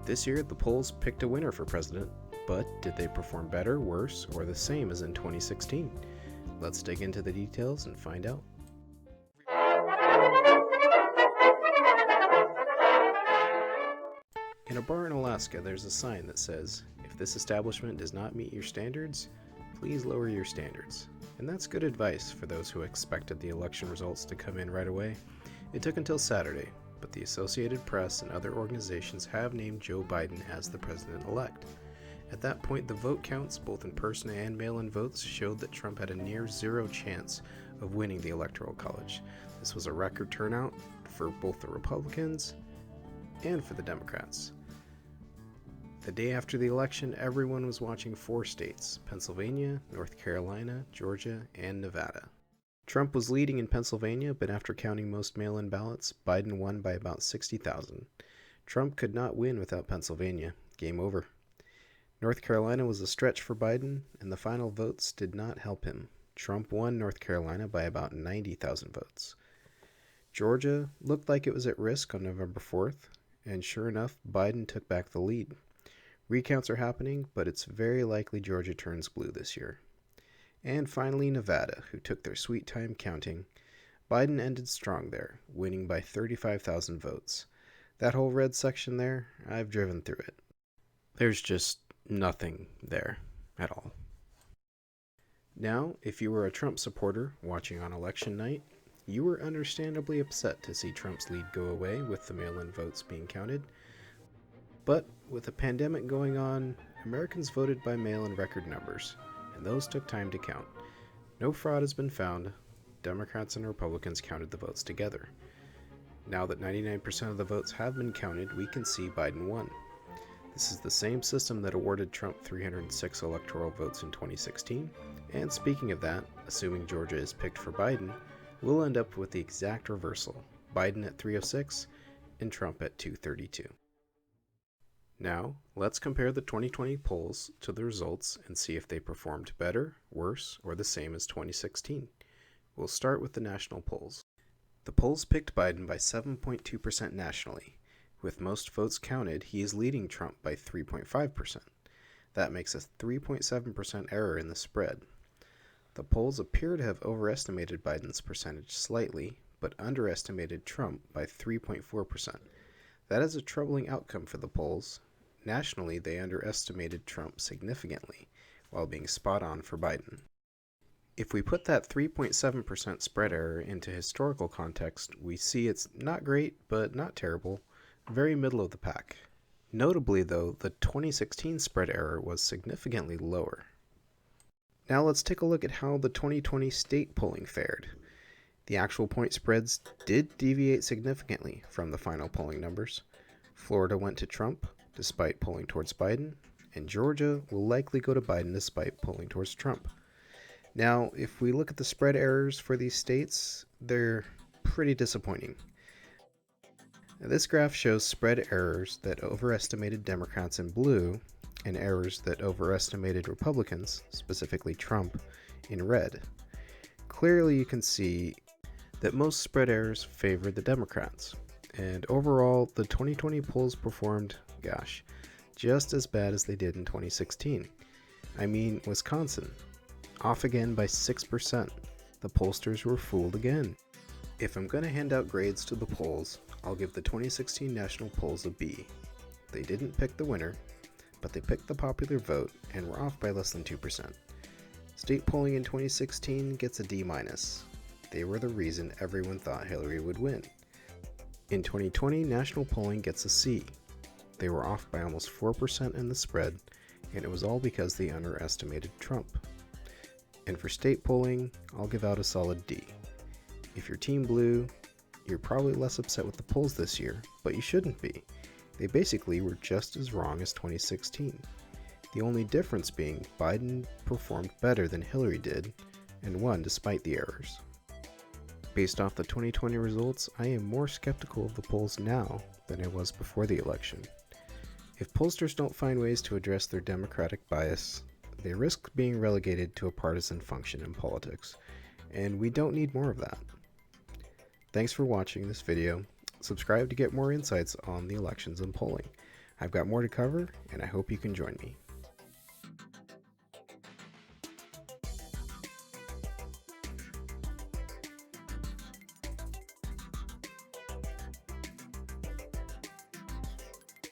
This year, the polls picked a winner for president, but did they perform better, worse, or the same as in 2016? Let's dig into the details and find out. In a bar in Alaska, there's a sign that says, "If this establishment does not meet your standards, please lower your standards." And that's good advice for those who expected the election results to come in right away. It took until Saturday, but the Associated Press and other organizations have named Joe Biden as the president-elect. At that point, the vote counts, both in person and mail-in votes, showed that Trump had a near zero chance of winning the Electoral College. This was a record turnout for both the Republicans and for the Democrats. The day after the election, everyone was watching 4 states: Pennsylvania, North Carolina, Georgia, and Nevada. Trump was leading in Pennsylvania, but after counting most mail-in ballots, Biden won by about 60,000. Trump could not win without Pennsylvania. Game over. North Carolina was a stretch for Biden, and the final votes did not help him. Trump won North Carolina by about 90,000 votes. Georgia looked like it was at risk on November 4th, and sure enough, Biden took back the lead. Recounts are happening, but it's very likely Georgia turns blue this year. And finally, Nevada, who took their sweet time counting. Biden ended strong there, winning by 35,000 votes. That whole red section there, I've driven through it. There's just nothing there at all. Now, if you were a Trump supporter watching on election night, you were understandably upset to see Trump's lead go away with the mail-in votes being counted. But with a pandemic going on, Americans voted by mail in record numbers, and those took time to count. No fraud has been found. Democrats and Republicans counted the votes together. Now that 99% of the votes have been counted, we can see Biden won. This is the same system that awarded Trump 306 electoral votes in 2016, and speaking of that, assuming Georgia is picked for Biden, we'll end up with the exact reversal: Biden at 306 and Trump at 232. Now, let's compare the 2020 polls to the results and see if they performed better, worse, or the same as 2016. We'll start with the national polls. The polls picked Biden by 7.2% nationally. With most votes counted, he is leading Trump by 3.5%. That makes a 3.7% error in the spread. The polls appear to have overestimated Biden's percentage slightly, but underestimated Trump by 3.4%. That is a troubling outcome for the polls. Nationally, they underestimated Trump significantly, while being spot on for Biden. If we put that 3.7% spread error into historical context, we see it's not great, but not terrible, very middle of the pack. Notably, though, the 2016 spread error was significantly lower. Now let's take a look at how the 2020 state polling fared. The actual point spreads did deviate significantly from the final polling numbers. Florida went to Trump, despite polling towards Biden, and Georgia will likely go to Biden despite polling towards Trump. Now, if we look at the spread errors for these states, they're pretty disappointing. Now, this graph shows spread errors that overestimated Democrats in blue and errors that overestimated Republicans, specifically Trump, in red. Clearly, you can see that most spread errors favored the Democrats, and overall, the 2020 polls performed, just as bad as they did in 2016. I mean, Wisconsin, off again by 6%. The pollsters were fooled again. If I'm going to hand out grades to the polls, I'll give the 2016 national polls a B. They didn't pick the winner, but they picked the popular vote and were off by less than 2%. State polling in 2016 gets a D-. They were the reason everyone thought Hillary would win. In 2020, national polling gets a C. They were off by almost 4% in the spread, and it was all because they underestimated Trump. And for state polling, I'll give out a solid D. If you're Team Blue, you're probably less upset with the polls this year, but you shouldn't be. They basically were just as wrong as 2016. The only difference being Biden performed better than Hillary did and won despite the errors. Based off the 2020 results, I am more skeptical of the polls now than I was before the election. If pollsters don't find ways to address their democratic bias, they risk being relegated to a partisan function in politics, and we don't need more of that. Thanks for watching this video. Subscribe to get more insights on the elections and polling. I've got more to cover, and I hope you can join me.